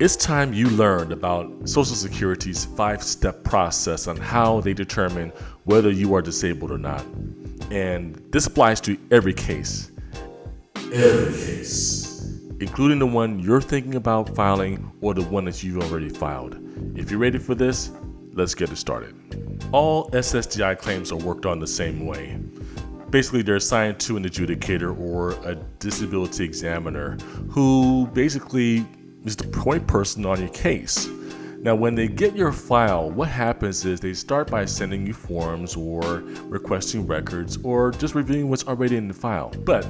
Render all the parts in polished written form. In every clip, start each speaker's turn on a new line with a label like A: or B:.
A: It's time you learned about Social Security's 5-step process on how they determine whether you are disabled or not. And this applies to every case. Every case. Including the one you're thinking about filing or the one that you've already filed. If you're ready for this, let's get it started. All SSDI claims are worked on the same way. Basically, they're assigned to an adjudicator or a disability examiner who basically is the point person on your case. Now, when they get your file, what happens is they start by sending you forms or requesting records or just reviewing what's already in the file. But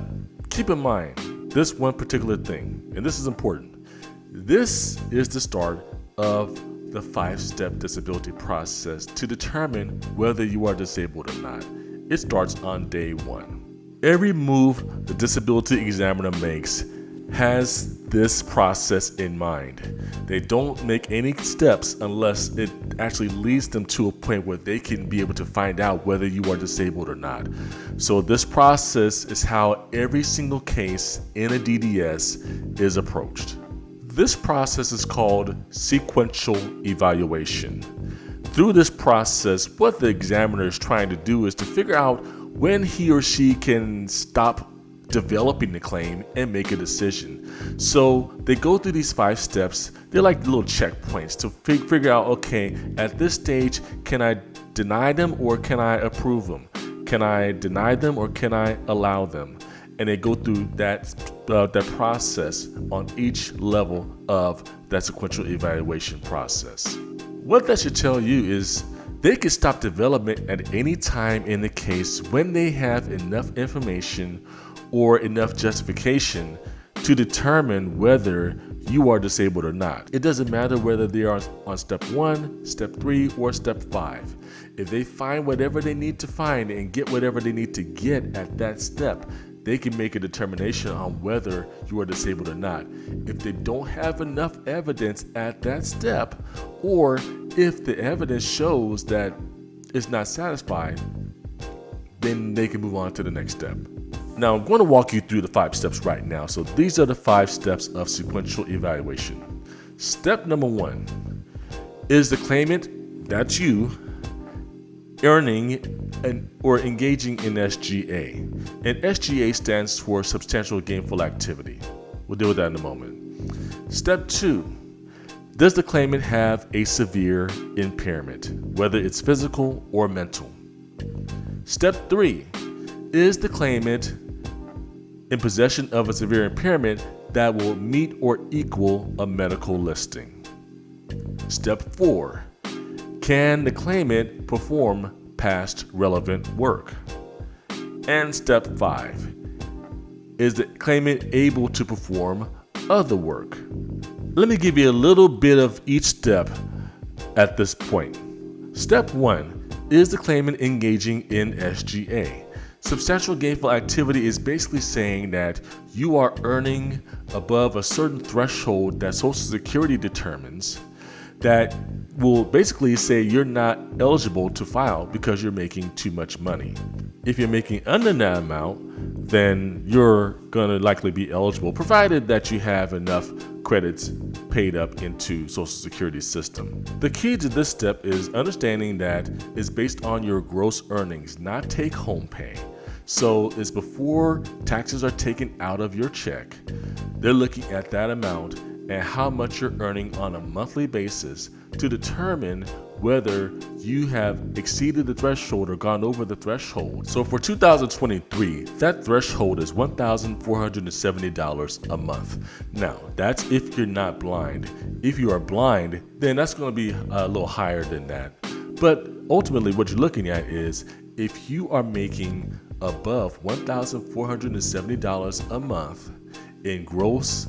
A: keep in mind this one particular thing, and this is important. This is the start of the 5-step disability process to determine whether you are disabled or not. It starts on day 1. Every move the disability examiner makes has this process in mind. They don't make any steps unless it actually leads them to a point where they can be able to find out whether you are disabled or not. So this process is how every single case in a DDS is approached. This process is called sequential evaluation. Through this process, what the examiner is trying to do is to figure out when he or she can stop developing the claim and make a decision. So they go through these 5 steps. They're like little checkpoints to figure out, okay, at this stage, can I deny them or can I approve them? Can I deny them or can I allow them? And they go through that process on each level of that sequential evaluation process. What that should tell you is they can stop development at any time in the case when they have enough information or enough justification to determine whether you are disabled or not. It doesn't matter whether they are on step 1, step 3, or step 5. If they find whatever they need to find and get whatever they need to get at that step, they can make a determination on whether you are disabled or not. If they don't have enough evidence at that step, or if the evidence shows that it's not satisfied, then they can move on to the next step. Now, I'm going to walk you through the 5 steps right now. So these are the 5 steps of sequential evaluation. Step number 1 is the claimant, that's you, earning or engaging in SGA. And SGA stands for Substantial Gainful Activity. We'll deal with that in a moment. Step 2, does the claimant have a severe impairment, whether it's physical or mental? Step 3, is the claimant in possession of a severe impairment that will meet or equal a medical listing? Step 4, can the claimant perform past relevant work? And step 5, is the claimant able to perform other work? Let me give you a little bit of each step at this point. Step 1, is the claimant engaging in SGA? Substantial gainful activity is basically saying that you are earning above a certain threshold that Social Security determines that will basically say you're not eligible to file because you're making too much money. If you're making under that amount, then you're going to likely be eligible, provided that you have enough credits paid up into Social Security's system. The key to this step is understanding that it's based on your gross earnings, not take-home pay. So it's before taxes are taken out of your check. They're looking at that amount and how much you're earning on a monthly basis to determine whether you have exceeded the threshold or gone over the threshold. So for 2023, that threshold is $1,470 a month. Now, that's if you're not blind. If you are blind, then that's going to be a little higher than that. But ultimately, what you're looking at is if you are making above $1,470 a month in gross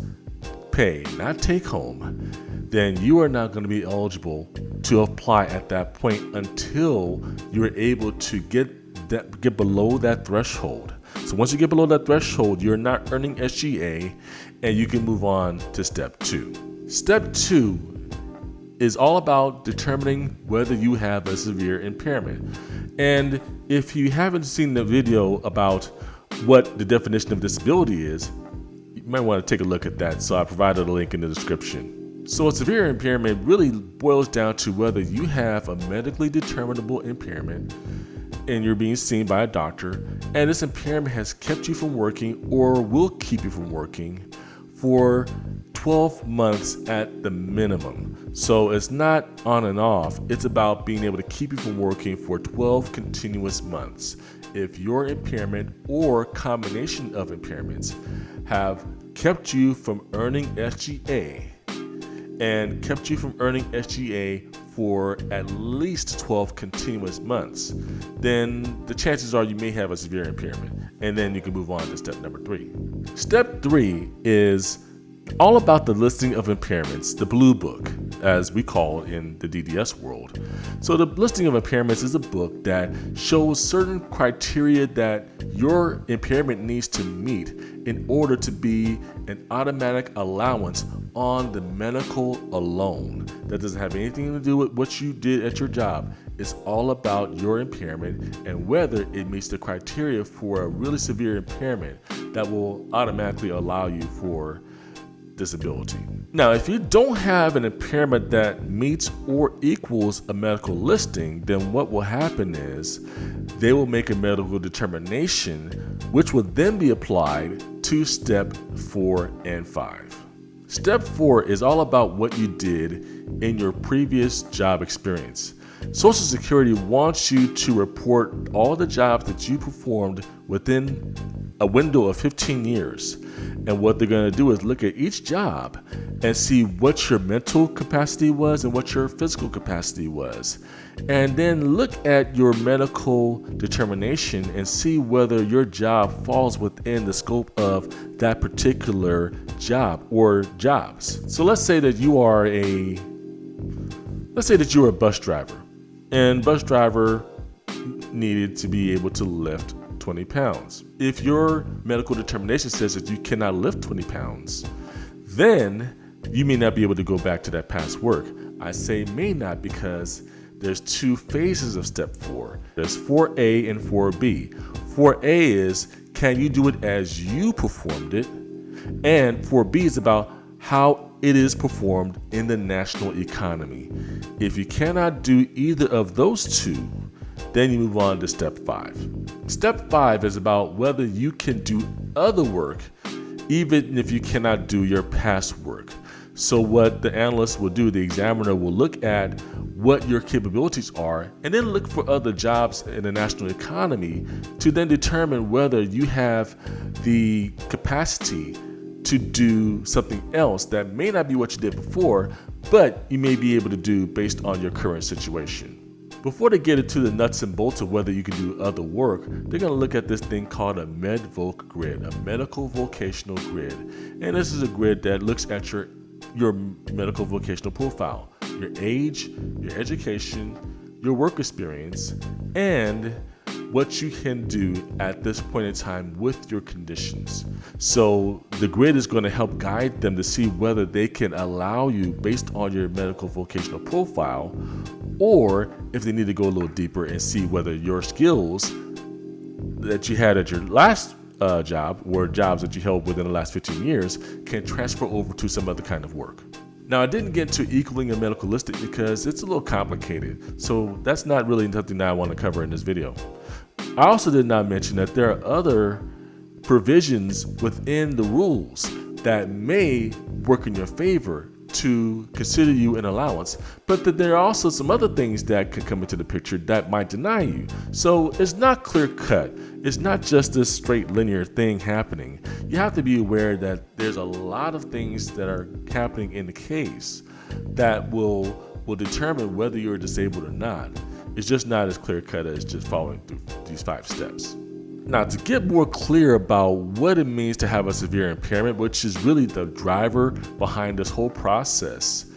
A: pay, not take home, then you are not going to be eligible to apply at that point until you're able to get below that threshold. So once you get below that threshold, you're not earning SGA and you can move on to step 2. Step 2 is all about determining whether you have a severe impairment. And if you haven't seen the video about what the definition of disability is, you might want to take a look at that. So I provided a link in the description. So a severe impairment really boils down to whether you have a medically determinable impairment and you're being seen by a doctor, and this impairment has kept you from working or will keep you from working for 12 months at the minimum. So it's not on and off, it's about being able to keep you from working for 12 continuous months. If your impairment or combination of impairments have kept you from earning SGA and kept you from earning SGA for at least 12 continuous months, then the chances are you may have a severe impairment. And then you can move on to step number 3. Step 3 is all about the listing of impairments, the blue book, as we call it in the DDS world. So the listing of impairments is a book that shows certain criteria that your impairment needs to meet in order to be an automatic allowance on the medical alone. That doesn't have anything to do with what you did at your job. It's all about your impairment and whether it meets the criteria for a really severe impairment that will automatically allow you for disability. Now, if you don't have an impairment that meets or equals a medical listing, then what will happen is they will make a medical determination, which will then be applied to step 4 and 5. Step 4 is all about what you did in your previous job experience. Social Security wants you to report all the jobs that you performed within a window of 15 years. And what they're going to do is look at each job and see what your mental capacity was and what your physical capacity was. And then look at your medical determination and see whether your job falls within the scope of that particular job or jobs. So let's say that you are a bus driver, and bus driver needed to be able to lift 20 pounds. If your medical determination says that you cannot lift 20 pounds, then you may not be able to go back to that past work. I say may not because there's 2 phases of step 4. There's 4A and 4B. 4A is, can you do it as you performed it? And 4B is about how it is performed in the national economy. If you cannot do either of those 2, then you move on to step 5. Step 5 is about whether you can do other work even if you cannot do your past work. So what the analyst will do, the examiner will look at what your capabilities are and then look for other jobs in the national economy to then determine whether you have the capacity to do something else that may not be what you did before, but you may be able to do based on your current situation. Before they get into the nuts and bolts of whether you can do other work, they're going to look at this thing called a Med-Voc Grid, a medical vocational grid. And this is a grid that looks at your medical vocational profile, your age, your education, your work experience, and what you can do at this point in time with your conditions. So the grid is going to help guide them to see whether they can allow you based on your medical vocational profile, or if they need to go a little deeper and see whether your skills that you had at your last job or jobs that you held within the last 15 years can transfer over to some other kind of work. Now, I didn't get into equaling a medical listing because it's a little complicated, so that's not really something that I want to cover in this video. I also did not mention that there are other provisions within the rules that may work in your favor to consider you an allowance, but that there are also some other things that could come into the picture that might deny you. So it's not clear cut. It's not just this straight linear thing happening. You have to be aware that there's a lot of things that are happening in the case that will determine whether you're disabled or not. It's just not as clear cut as just following through these 5 steps. Now, to get more clear about what it means to have a severe impairment, which is really the driver behind this whole process,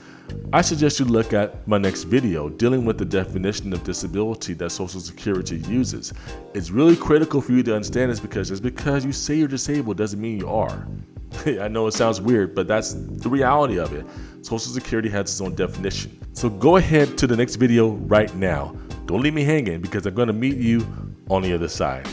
A: I suggest you look at my next video dealing with the definition of disability that Social Security uses. It's really critical for you to understand this because just because you say you're disabled doesn't mean you are. I know it sounds weird, but that's the reality of it. Social Security has its own definition. So go ahead to the next video right now. Don't leave me hanging because I'm going to meet you on the other side.